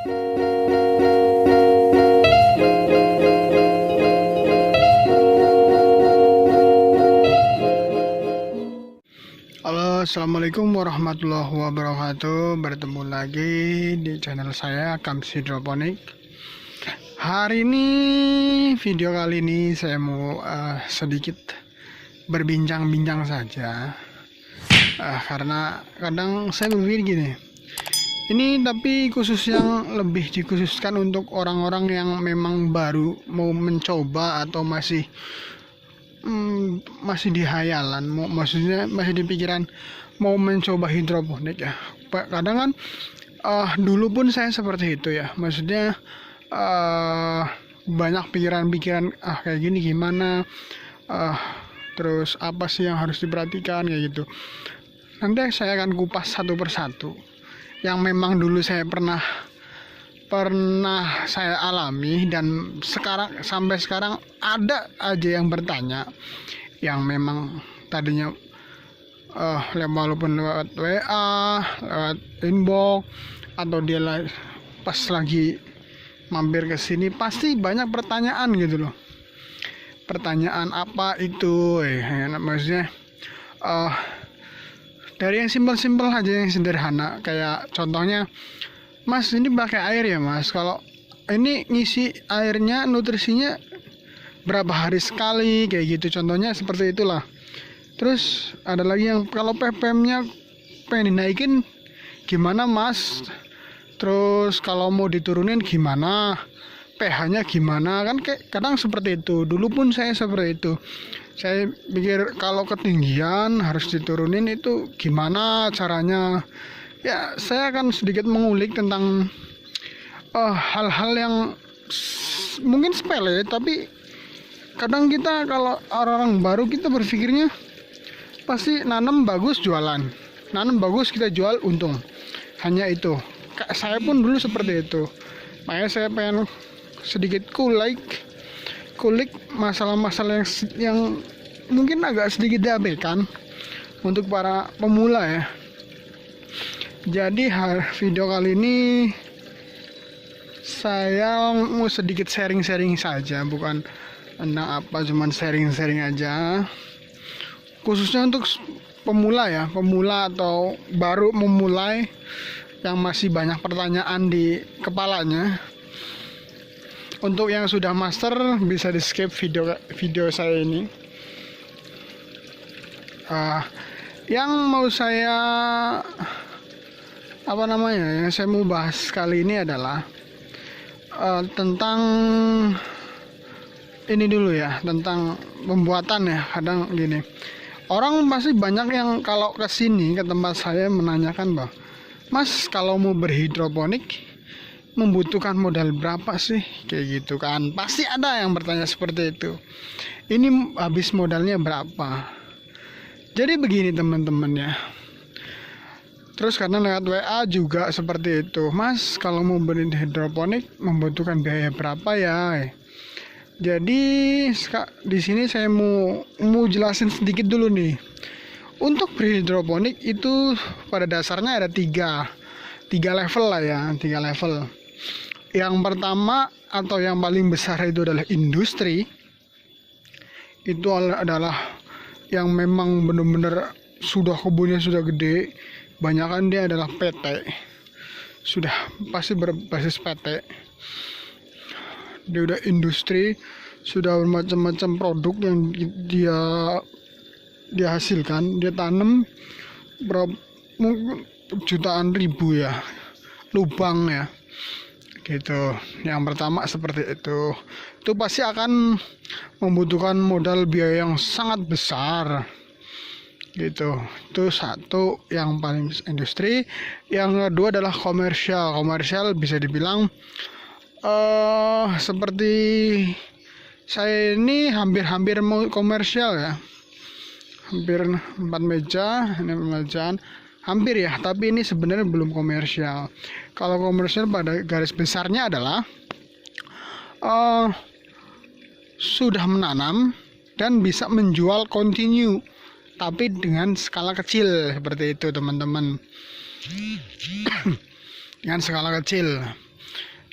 Halo, assalamualaikum warahmatullahi wabarakatuh. Bertemu lagi di channel saya Kams Hidroponik. Hari ini, video kali ini saya mau sedikit berbincang-bincang saja, karena kadang saya berpikir gini, ini tapi khusus yang lebih dikhususkan untuk orang-orang yang memang baru mau mencoba atau masih di hayalan, maksudnya masih di pikiran mau mencoba hidroponik ya. Kadang kan dulu pun saya seperti itu ya, maksudnya banyak pikiran-pikiran kayak gini gimana, terus apa sih yang harus diperhatikan kayak gitu. Nanti saya akan kupas satu persatu yang memang dulu saya pernah saya alami, dan sampai sekarang ada aja yang bertanya, yang memang tadinya walaupun lewat WA, lewat inbox, atau dia pas lagi mampir ke sini pasti banyak pertanyaan gitu loh. Pertanyaan apa itu, maksudnya dari yang simpel-simpel aja, yang sederhana, kayak contohnya, Mas, ini pakai air ya Mas, kalau ini ngisi airnya nutrisinya berapa hari sekali, kayak gitu, contohnya seperti itulah. Terus ada lagi yang kalau ppm-nya pengen dinaikin gimana Mas, terus kalau mau diturunin gimana, pH-nya gimana, kan kayak kadang seperti itu. Dulu pun saya seperti itu, saya pikir kalau ketinggian harus diturunin, itu gimana caranya. Ya, saya akan sedikit mengulik tentang hal-hal yang mungkin sepele, tapi kadang kita kalau orang-orang baru, kita berpikirnya pasti nanam bagus jualan, nanam bagus kita jual untung, hanya itu. Saya pun dulu seperti itu, makanya saya pengen sedikit kulik masalah-masalah yang mungkin agak sedikit diabaikan untuk para pemula ya. Jadi video kali ini saya mau sedikit sharing-sharing saja, bukan tentang apa, cuman sharing-sharing aja, khususnya untuk pemula ya, pemula atau baru memulai yang masih banyak pertanyaan di kepalanya. Untuk yang sudah master bisa di skip video saya ini. Yang mau saya yang saya mau bahas kali ini adalah tentang ini dulu ya, tentang pembuatan ya. Kadang gini, orang pasti banyak yang kalau kesini ke tempat saya menanyakan, bahwa Mas, kalau mau berhidroponik membutuhkan modal berapa sih, kayak gitu kan. Pasti ada yang bertanya seperti itu, ini habis modalnya berapa. Jadi begini teman-teman ya, terus karena lewat WA juga seperti itu, Mas, kalau mau beli hidroponik membutuhkan biaya berapa ya. Jadi di sini saya mau jelasin sedikit dulu nih. Untuk berhidroponik itu pada dasarnya ada tiga level lah ya, 3 level. Yang pertama atau yang paling besar itu adalah industri. Itu adalah yang memang benar-benar sudah kebunnya sudah gede, banyakan dia adalah PT, sudah pasti berbasis PT. Dia udah industri, sudah bermacam-macam produk yang dia hasilkan, dia tanam berapa, jutaan ribu ya, lubang ya, gitu. Yang pertama seperti itu pasti akan membutuhkan modal biaya yang sangat besar, gitu. Itu satu, yang paling industri. Yang kedua adalah komersial bisa dibilang seperti saya ini hampir mau komersial ya, hampir 4 meja, ini pemejaan hampir ya, tapi ini sebenarnya belum komersial. Kalau komersial pada garis besarnya adalah sudah menanam dan bisa menjual continue, tapi dengan skala kecil seperti itu teman-teman. Dengan skala kecil.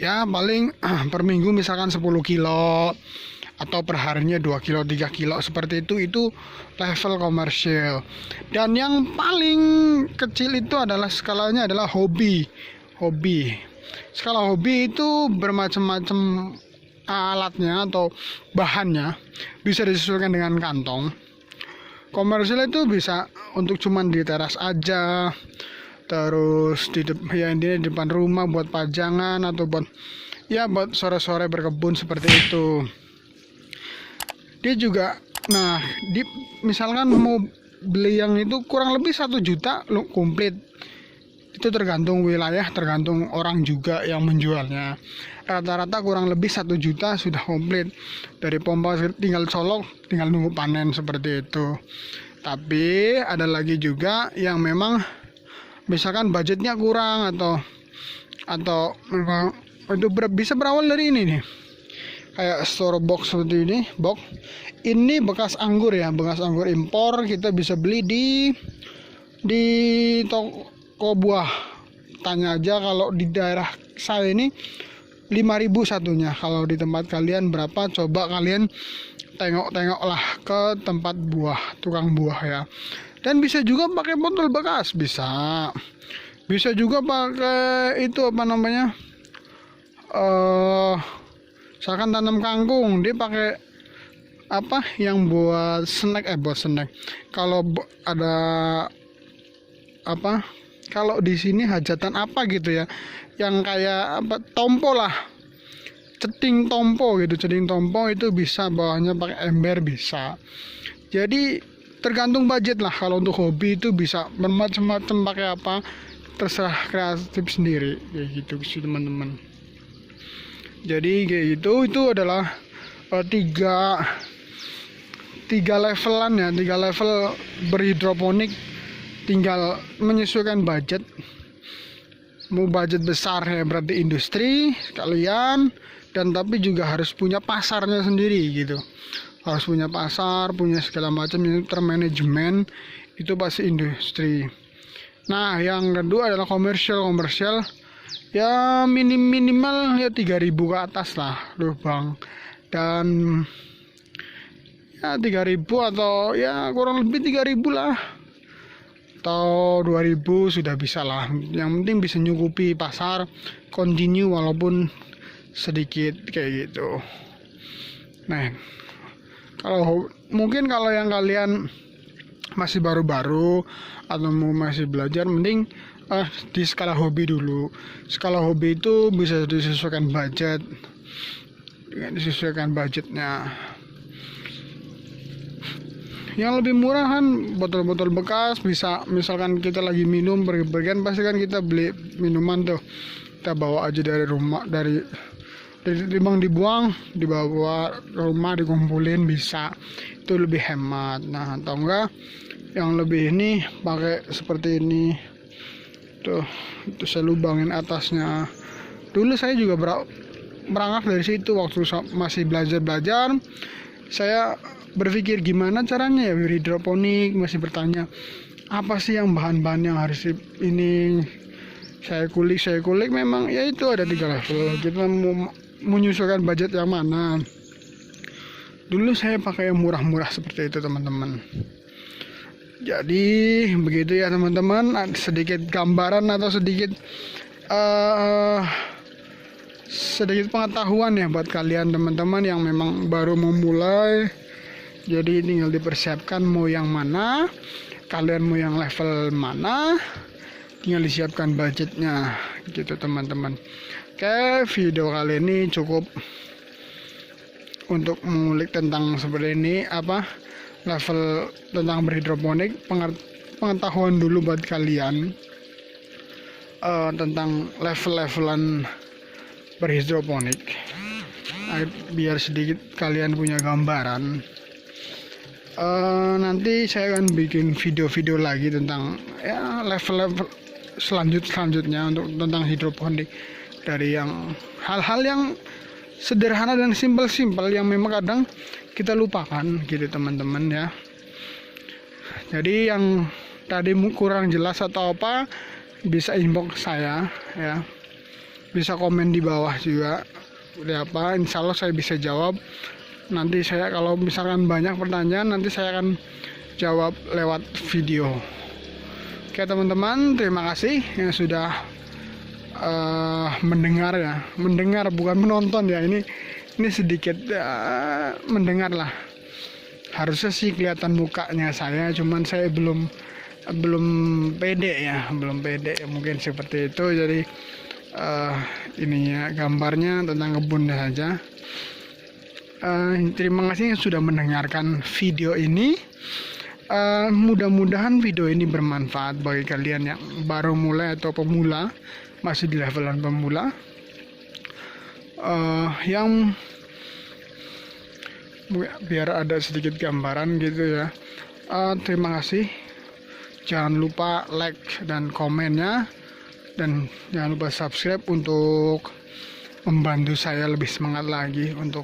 ya paling per minggu misalkan 10 kilo atau per harinya 2 kilo 3 kilo seperti itu level komersial. Dan yang paling kecil itu adalah skalanya adalah hobi. Skala hobi itu bermacam-macam alatnya atau bahannya, bisa disesuaikan dengan kantong. Komersial itu bisa untuk cuman di teras aja, terus di depan rumah buat pajangan atau buat sore-sore berkebun seperti itu. Dia juga, misalkan mau beli yang itu kurang lebih 1 juta komplit. Itu tergantung wilayah, tergantung orang juga yang menjualnya. Rata-rata kurang lebih 1 juta sudah komplit. Dari pompa tinggal colok, tinggal nunggu panen seperti itu. Tapi ada lagi juga yang memang misalkan budgetnya kurang atau memang itu bisa berawal dari ini nih. Kayak store box seperti ini, ini bekas anggur ya, bekas anggur impor, kita bisa beli di toko buah. Tanya aja kalau di daerah saya ini 5.000 satunya. Kalau di tempat kalian berapa, coba kalian tengok-tengoklah ke tempat tukang buah ya. Dan bisa juga pakai botol bekas, bisa juga pakai itu misalkan tanam kangkung, dia pakai yang buat snack. Kalau ada kalau di sini hajatan gitu ya, yang kayak tompo lah, ceting tompo itu bisa, bawahnya pakai ember bisa. Jadi tergantung budget lah. Kalau untuk hobi itu bisa bermacam-macam pakai terserah kreatif sendiri kayak gitu sih teman-teman. Jadi kayak gitu, itu adalah tiga levelan ya, 3 level berhidroponik. Tinggal menyesuaikan budget. Mau budget besar ya berarti industri sekalian, dan tapi juga harus punya pasarnya sendiri gitu. Harus punya pasar, punya segala macam yang termanajemen, itu pasti industri. Nah, yang kedua adalah komersial ya minimal ya 3.000 ke atas lah lubang, dan ya 3.000 atau ya kurang lebih 3.000 lah atau 2.000 sudah bisa lah. Yang penting bisa nyukupi pasar, continue walaupun sedikit kayak gitu. Nah, mungkin kalau yang kalian masih baru-baru atau masih belajar, mending di skala hobi dulu. Skala hobi itu bisa disesuaikan budgetnya. Yang lebih murah kan botol-botol bekas, bisa misalkan kita lagi minum bergen, pasti kan kita beli minuman tuh, kita bawa aja dari rumah, dari timbang dibawa rumah dikumpulin, bisa, itu lebih hemat. Nah, atau enggak yang lebih ini pakai seperti ini tuh, itu saya lubangin atasnya. Dulu saya juga berangkat dari situ. Waktu masih belajar, saya berpikir gimana caranya ya hidroponik, masih bertanya apa sih yang bahan-bahan yang harus ini. Saya kulik, memang ya itu ada 3 level. Kita mau menyesuaikan budget yang mana. Dulu saya pakai yang murah-murah seperti itu teman-teman. Jadi begitu ya teman-teman, sedikit gambaran atau sedikit pengetahuan ya buat kalian teman-teman yang memang baru memulai. Jadi tinggal dipersiapkan mau yang mana, kalian mau yang level mana, tinggal disiapkan budgetnya gitu teman-teman. Oke, video kali ini cukup untuk mengulik tentang seperti ini, level tentang berhidroponik, pengetahuan dulu buat kalian tentang level-levelan berhidroponik, biar sedikit kalian punya gambaran. Nanti saya akan bikin video-video lagi tentang ya level-level selanjutnya untuk tentang hidroponik, dari yang hal-hal yang sederhana dan simpel yang memang kadang kita lupakan gitu teman-teman ya. Jadi yang tadi kurang jelas atau apa, bisa inbox saya ya. bisa komen di bawah juga udah apa, insya Allah saya bisa jawab. Nanti saya kalau misalkan banyak pertanyaan, nanti saya akan jawab lewat video. Oke teman-teman, terima kasih yang sudah mendengar ya, mendengar bukan menonton ya, ini sedikit mendengar lah. Harusnya sih kelihatan mukanya saya, cuman saya belum pede ya, mungkin seperti itu. Jadi ininya gambarnya tentang kebunnya saja. Terima kasih yang sudah mendengarkan video ini. Mudah-mudahan video ini bermanfaat bagi kalian yang baru mulai atau pemula, masih di levelan pemula, yang biar ada sedikit gambaran gitu ya. Terima kasih. Jangan lupa like dan komennya, dan jangan lupa subscribe untuk membantu saya lebih semangat lagi untuk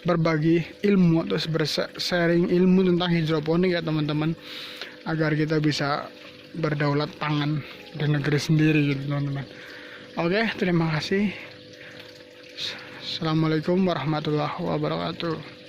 berbagi ilmu atau sharing ilmu tentang hidroponik ya teman-teman, agar kita bisa berdaulat pangan di negeri sendiri gitu teman-teman. Oke, terima kasih. Assalamualaikum warahmatullahi wabarakatuh.